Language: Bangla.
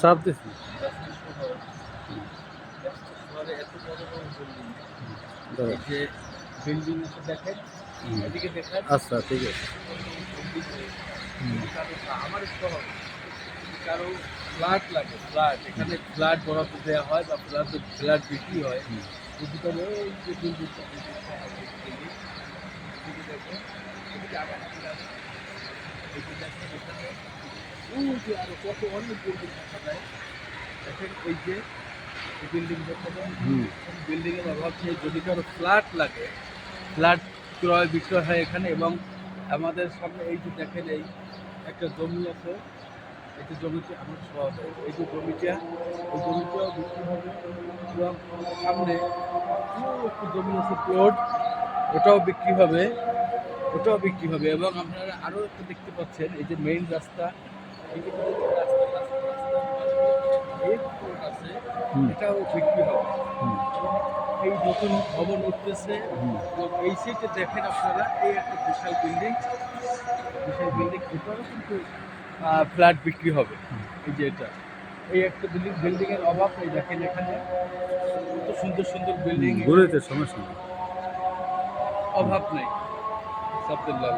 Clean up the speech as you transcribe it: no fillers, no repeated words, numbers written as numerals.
চাপ দিচ্ছি। ব্যস্ত শহর, ব্যস্ত শহরে এত বড় বড় বিল্ডিং, দাঁড়া। এই যে বিল্ডিং আছে দেখেন, হুম। এদিকে দেখেন, আচ্ছা, ঠিক আছে। বিল্ডিং রয়েছে। হুম। যদি কারো আমার শহর, যদি কারো ফ্ল্যাট লাগে, ফ্ল্যাট এখানে ফ্ল্যাট বরাদ্দ দেওয়া হয় বা ফ্ল্যাট বিক্রি হয়, হুম। যদি কারো এই যে বিল্ডিংটা বিল্ডিং, এদিকে দেখেন, এদিকে আবার ফ্ল্যাট, এই যে দেখেন এখানে, ওই যে আরো কত অনেক বিল্ডিং দেখা যায়। দেখেন এই যে বিল্ডিং দেখা যায়, হুম। বিল্ডিং এর অভাব নেই। যদি কারো ফ্ল্যাট লাগে, ফ্ল্যাট ক্রয় বিক্রয় হয় এখানে। এবং আমাদের সামনে এই যে দেখেন এই একটা জমি আছে, এই যে জমিটা আমার শহরে, এই যে জমিটা, এই জমিটাও বিক্রি হবে। এবং আমার সামনে একটু জমি আছে প্লট, ওটাও বিক্রি হবে, ওটাও বিক্রি হবে। এবং আপনারা আরও একটা দেখতে পাচ্ছেন, এই যে মেইন রাস্তা, এই যে রাস্তা রাস্তা রাস্তার পাশে এক প্লট আছে, হুম। এটাও বিক্রি হবে। হুম। এবং এই নতুন ভবন উঠতেছে। হুম। এবং এই সাইডে দেখেন আপনারা, এই একটা বিশাল বিল্ডিং, বিশাল হুম। বিল্ডিং, এটারও কিন্তু ফ্ল্যাট বিক্রি হবে। হুম। এই যে এটা, এই একটা বিল্ডিং এর অভাব নেই। দেখেন এখানে কত সুন্দর সুন্দর বিল্ডিং, ঘুরেতে সমস্যা নেই। হুম। অভাব নেই। সাবদুল্লাহ।